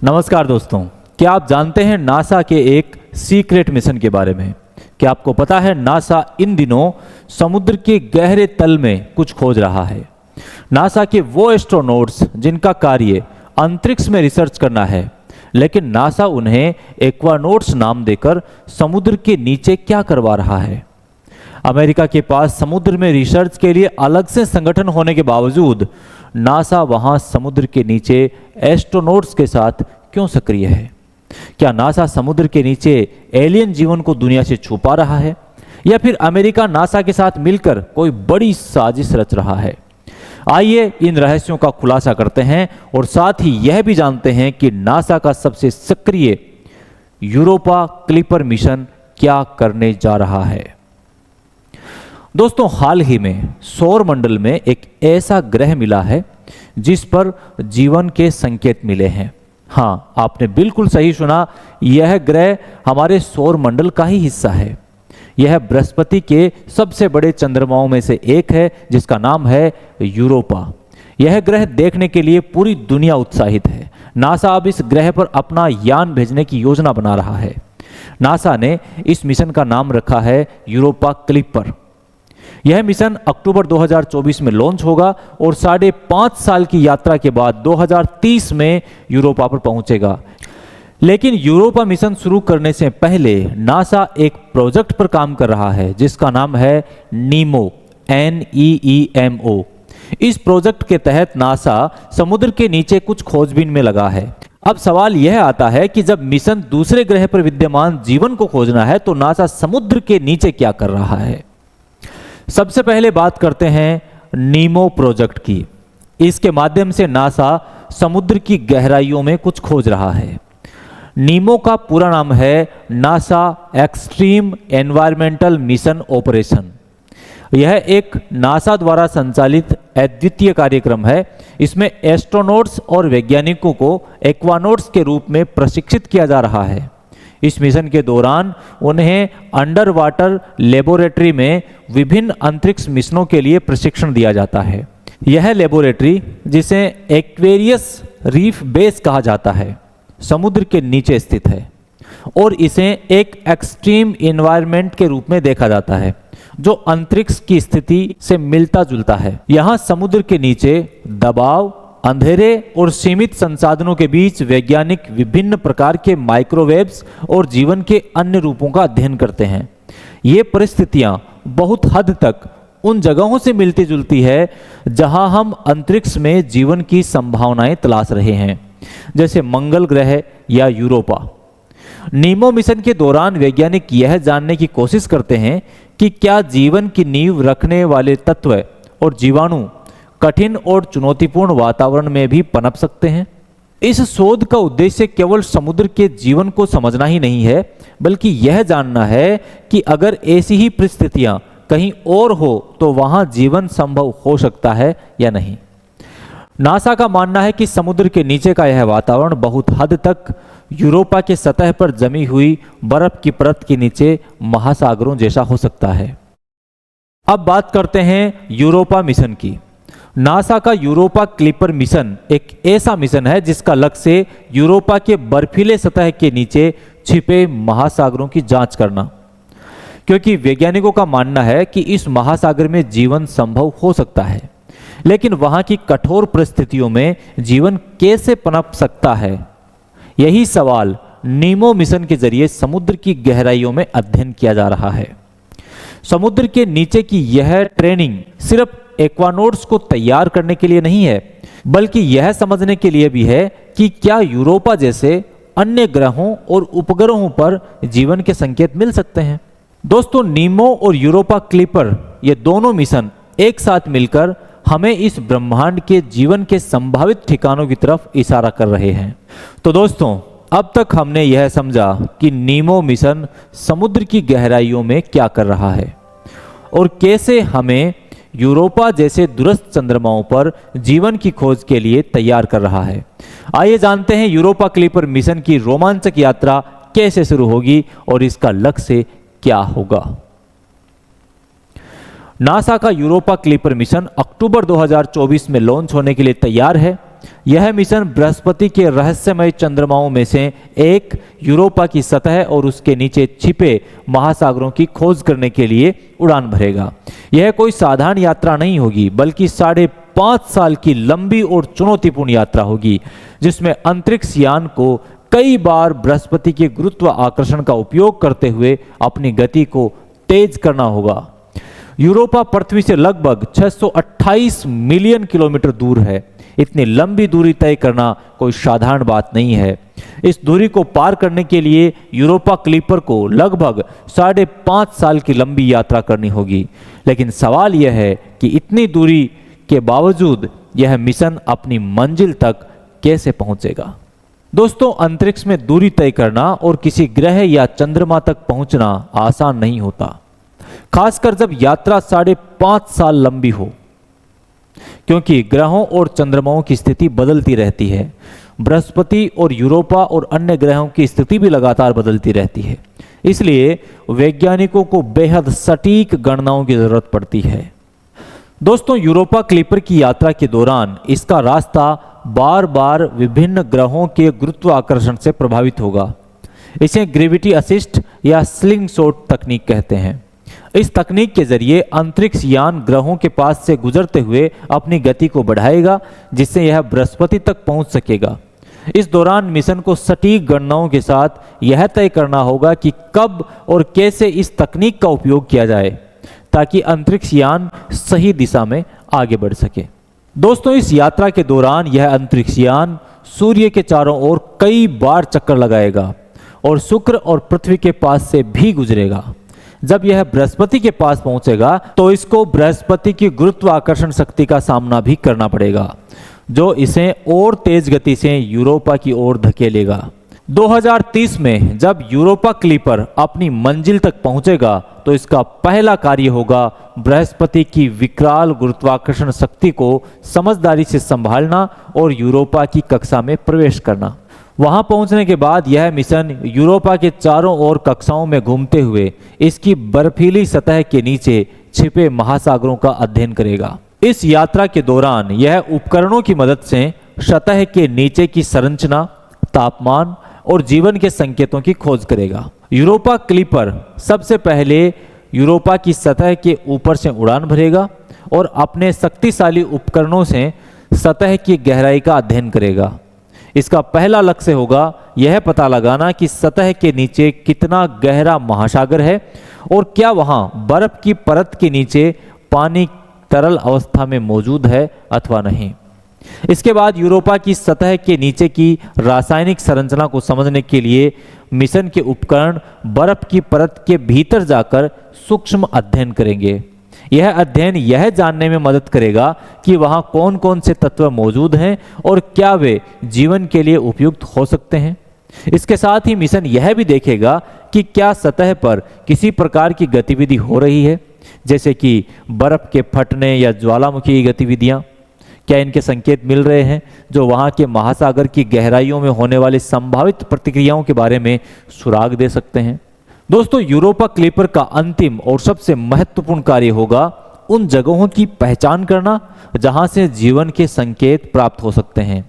नमस्कार दोस्तों, क्या आप जानते हैं नासा के एक सीक्रेट मिशन के बारे में? क्या आपको पता है नासा इन दिनों समुद्र के गहरे तल में कुछ खोज रहा है। नासा के वो एस्ट्रोनॉट्स जिनका कार्य अंतरिक्ष में रिसर्च करना है, लेकिन नासा उन्हें एक्वानॉट्स नाम देकर समुद्र के नीचे क्या करवा रहा है। अमेरिका के पास समुद्र में रिसर्च के लिए अलग से संगठन होने के बावजूद नासा वहां समुद्र के नीचे एस्ट्रोनॉट्स के साथ क्यों सक्रिय है? क्या नासा समुद्र के नीचे एलियन जीवन को दुनिया से छुपा रहा है, या फिर अमेरिका नासा के साथ मिलकर कोई बड़ी साजिश रच रहा है? आइए इन रहस्यों का खुलासा करते हैं और साथ ही यह भी जानते हैं कि नासा का सबसे सक्रिय यूरोपा क्लिपर मिशन क्या करने जा रहा है। दोस्तों, हाल ही में सौर मंडल में एक ऐसा ग्रह मिला है जिस पर जीवन के संकेत मिले हैं। हाँ, आपने बिल्कुल सही सुना, यह ग्रह हमारे सौर मंडल का ही हिस्सा है। यह बृहस्पति के सबसे बड़े चंद्रमाओं में से एक है जिसका नाम है यूरोपा। यह ग्रह देखने के लिए पूरी दुनिया उत्साहित है। नासा अब इस ग्रह पर अपना यान भेजने की योजना बना रहा है। नासा ने इस मिशन का नाम रखा है यूरोपा क्लिपर। यह मिशन अक्टूबर 2024 में लॉन्च होगा और 5.5 साल की यात्रा के बाद 2030 में यूरोपा पर पहुंचेगा। लेकिन यूरोपा मिशन शुरू करने से पहले नासा एक प्रोजेक्ट पर काम कर रहा है जिसका नाम है नीमो, NEEMO। इस प्रोजेक्ट के तहत नासा समुद्र के नीचे कुछ खोजबीन में लगा है। अब सवाल यह आता है कि जब मिशन दूसरे ग्रह पर विद्यमान जीवन को खोजना है तो नासा समुद्र के नीचे क्या कर रहा है? सबसे पहले बात करते हैं नीमो प्रोजेक्ट की। इसके माध्यम से नासा समुद्र की गहराइयों में कुछ खोज रहा है। नीमो का पूरा नाम है NASA extreme environmental mission operation. यह एक नासा द्वारा संचालित अद्वितीय कार्यक्रम है। इसमें एस्ट्रोनॉट्स और वैज्ञानिकों को एक्वानॉट्स के रूप में प्रशिक्षित किया जा रहा है। इस मिशन के दौरान उन्हें अंडर वाटर लेबोरेटरी में विभिन्न अंतरिक्ष मिशनों के लिए प्रशिक्षण दिया जाता है। यह लेबोरेटरी, जिसे एक्वेरियस रीफ बेस कहा जाता है, समुद्र के नीचे स्थित है और इसे एक एक्सट्रीम एनवायरनमेंट के रूप में देखा जाता है जो अंतरिक्ष की स्थिति से मिलता जुलता है। यहाँ समुद्र के नीचे दबाव, अंधेरे और सीमित संसाधनों के बीच वैज्ञानिक विभिन्न प्रकार के माइक्रोवेव्स और जीवन के अन्य रूपों का अध्ययन करते हैं। ये परिस्थितियां बहुत हद तक उन जगहों से मिलती जुलती है जहां हम अंतरिक्ष में जीवन की संभावनाएं तलाश रहे हैं, जैसे मंगल ग्रह या यूरोपा। नीमो मिशन के दौरान वैज्ञानिक यह जानने की कोशिश करते हैं कि क्या जीवन की नींव रखने वाले तत्व और जीवाणु कठिन और चुनौतीपूर्ण वातावरण में भी पनप सकते हैं। इस शोध का उद्देश्य केवल समुद्र के जीवन को समझना ही नहीं है, बल्कि यह जानना है कि अगर ऐसी ही परिस्थितियां कहीं और हो तो वहां जीवन संभव हो सकता है या नहीं। नासा का मानना है कि समुद्र के नीचे का यह वातावरण बहुत हद तक यूरोपा के सतह पर जमी हुई बर्फ की परत के नीचे महासागरों जैसा हो सकता है। अब बात करते हैं यूरोपा मिशन की। नासा का यूरोपा क्लिपर मिशन एक ऐसा मिशन है जिसका लक्ष्य यूरोपा के बर्फीले सतह के नीचे छिपे महासागरों की जांच करना, क्योंकि वैज्ञानिकों का मानना है कि इस महासागर में जीवन संभव हो सकता है, लेकिन वहां की कठोर परिस्थितियों में जीवन कैसे पनप सकता है, यही सवाल नीमो मिशन के जरिए समुद्र की गहराइयों में अध्ययन किया जा रहा है। समुद्र के नीचे की यह ट्रेनिंग सिर्फ एक्वानॉट्स को तैयार करने के लिए नहीं है, बल्कि यह समझने के लिए भी है कि क्या यूरोपा जैसे अन्य ग्रहों और उपग्रहों पर जीवन के संकेत मिल सकते हैं। दोस्तों, नीमो और यूरोपा क्लिपर ये दोनों मिशन एक साथ मिलकर हमें इस ब्रह्मांड के जीवन के संभावित ठिकानों की तरफ इशारा कर रहे हैं। तो दोस्तों, अब तक हमने यह समझा कि नीमो मिशन समुद्र की गहराइयों में क्या कर रहा है और कैसे हमें यूरोपा जैसे दूरस्थ चंद्रमाओं पर जीवन की खोज के लिए तैयार कर रहा है। आइए जानते हैं यूरोपा क्लिपर मिशन की रोमांचक यात्रा कैसे शुरू होगी और इसका लक्ष्य क्या होगा। नासा का यूरोपा क्लिपर मिशन अक्टूबर 2024 में लॉन्च होने के लिए तैयार है। यह मिशन बृहस्पति के रहस्यमय चंद्रमाओं में से एक यूरोपा की सतह और उसके नीचे छिपे महासागरों की खोज करने के लिए उड़ान भरेगा। यह कोई साधारण यात्रा नहीं होगी, बल्कि 5.5 साल की लंबी और चुनौतीपूर्ण यात्रा होगी, जिसमें अंतरिक्ष यान को कई बार बृहस्पति के गुरुत्व आकर्षण का उपयोग करते हुए अपनी गति को तेज करना होगा। यूरोपा पृथ्वी से लगभग 628 मिलियन किलोमीटर दूर है। इतनी लंबी दूरी तय करना कोई साधारण बात नहीं है। इस दूरी को पार करने के लिए यूरोपा क्लिपर को लगभग 5.5 साल की लंबी यात्रा करनी होगी। लेकिन सवाल यह है कि इतनी दूरी के बावजूद यह मिशन अपनी मंजिल तक कैसे पहुंचेगा। दोस्तों, अंतरिक्ष में दूरी तय करना और किसी ग्रह या चंद्रमा तक पहुंचना आसान नहीं होता, खासकर जब यात्रा 5.5 साल लंबी हो, क्योंकि ग्रहों और चंद्रमाओं की स्थिति बदलती रहती है। बृहस्पति और यूरोपा और अन्य ग्रहों की स्थिति भी लगातार बदलती रहती है, इसलिए वैज्ञानिकों को बेहद सटीक गणनाओं की जरूरत पड़ती है। दोस्तों, यूरोपा क्लिपर की यात्रा के दौरान इसका रास्ता बार बार विभिन्न ग्रहों के गुरुत्वाकर्षण से प्रभावित होगा। इसे ग्रेविटी असिस्ट या स्लिंग शॉट तकनीक कहते हैं। इस तकनीक के जरिए अंतरिक्ष यान ग्रहों के पास से गुजरते हुए अपनी गति को बढ़ाएगा, जिससे यह बृहस्पति तक पहुंच सकेगा। इस दौरान मिशन को सटीक गणनाओं के साथ यह तय करना होगा कि कब और कैसे इस तकनीक का उपयोग किया जाए, ताकि अंतरिक्ष यान सही दिशा में आगे बढ़ सके। दोस्तों, इस यात्रा के दौरान यह अंतरिक्ष यान सूर्य के चारों ओर कई बार चक्कर लगाएगा और शुक्र और पृथ्वी के पास से भी गुजरेगा। जब यह बृहस्पति के पास पहुंचेगा तो इसको बृहस्पति की गुरुत्वाकर्षण शक्ति का सामना भी करना पड़ेगा, जो इसे और तेज गति से यूरोपा की ओर धकेलेगा। 2030 में जब यूरोपा क्लिपर अपनी मंजिल तक पहुंचेगा तो इसका पहला कार्य होगा बृहस्पति की विकराल गुरुत्वाकर्षण शक्ति को समझदारी से संभालना और यूरोपा की कक्षा में प्रवेश करना। वहां पहुंचने के बाद यह मिशन यूरोपा के चारों ओर कक्षाओं में घूमते हुए इसकी बर्फीली सतह के नीचे छिपे महासागरों का अध्ययन करेगा। इस यात्रा के दौरान यह उपकरणों की मदद से सतह के नीचे की संरचना, तापमान और जीवन के संकेतों की खोज करेगा। यूरोपा क्लिपर सबसे पहले यूरोपा की सतह के ऊपर से उड़ान भरेगा और अपने शक्तिशाली उपकरणों से सतह की गहराई का अध्ययन करेगा। इसका पहला लक्ष्य होगा यह पता लगाना कि सतह के नीचे कितना गहरा महासागर है और क्या वहां बर्फ की परत के नीचे पानी तरल अवस्था में मौजूद है अथवा नहीं। इसके बाद यूरोपा की सतह के नीचे की रासायनिक संरचना को समझने के लिए मिशन के उपकरण बर्फ की परत के भीतर जाकर सूक्ष्म अध्ययन करेंगे। यह अध्ययन यह जानने में मदद करेगा कि वहां कौन कौन से तत्व मौजूद हैं और क्या वे जीवन के लिए उपयुक्त हो सकते हैं। इसके साथ ही मिशन यह भी देखेगा कि क्या सतह पर किसी प्रकार की गतिविधि हो रही है, जैसे कि बर्फ के फटने या ज्वालामुखी गतिविधियां। क्या इनके संकेत मिल रहे हैं जो वहां के महासागर की गहराइयों में होने वाली संभावित प्रतिक्रियाओं के बारे में सुराग दे सकते हैं। दोस्तों, यूरोपा क्लिपर का अंतिम और सबसे महत्वपूर्ण कार्य होगा उन जगहों की पहचान करना जहां से जीवन के संकेत प्राप्त हो सकते हैं।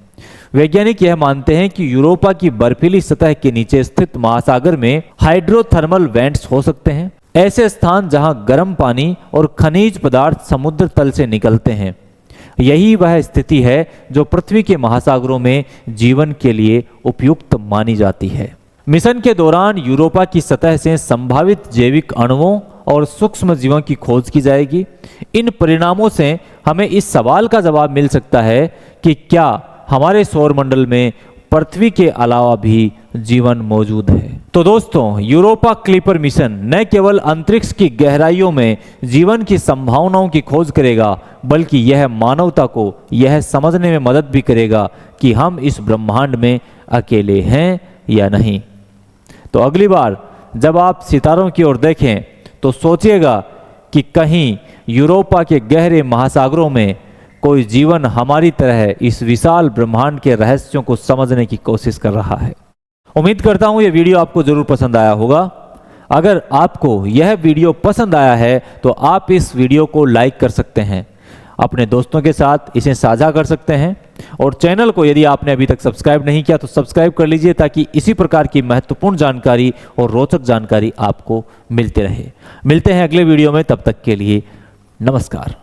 वैज्ञानिक यह मानते हैं कि यूरोपा की बर्फीली सतह के नीचे स्थित महासागर में हाइड्रोथर्मल वेंट्स हो सकते हैं, ऐसे स्थान जहां गर्म पानी और खनिज पदार्थ समुद्र तल से निकलते हैं। यही वह स्थिति है जो पृथ्वी के महासागरों में जीवन के लिए उपयुक्त मानी जाती है। मिशन के दौरान यूरोपा की सतह से संभावित जैविक अणुओं और सूक्ष्म जीवों की खोज की जाएगी। इन परिणामों से हमें इस सवाल का जवाब मिल सकता है कि क्या हमारे सौरमंडल में पृथ्वी के अलावा भी जीवन मौजूद है। तो दोस्तों, यूरोपा क्लिपर मिशन न केवल अंतरिक्ष की गहराइयों में जीवन की संभावनाओं की खोज करेगा, बल्कि यह मानवता को यह समझने में मदद भी करेगा कि हम इस ब्रह्मांड में अकेले हैं या नहीं। तो अगली बार जब आप सितारों की ओर देखें तो सोचिएगा कि कहीं यूरोपा के गहरे महासागरों में कोई जीवन हमारी तरह इस विशाल ब्रह्मांड के रहस्यों को समझने की कोशिश कर रहा है। उम्मीद करता हूं यह वीडियो आपको जरूर पसंद आया होगा। अगर आपको यह वीडियो पसंद आया है तो आप इस वीडियो को लाइक कर सकते हैं, अपने दोस्तों के साथ इसे साझा कर सकते हैं और चैनल को यदि आपने अभी तक सब्सक्राइब नहीं किया तो सब्सक्राइब कर लीजिए, ताकि इसी प्रकार की महत्वपूर्ण जानकारी और रोचक जानकारी आपको मिलते रहे। मिलते हैं अगले वीडियो में, तब तक के लिए नमस्कार।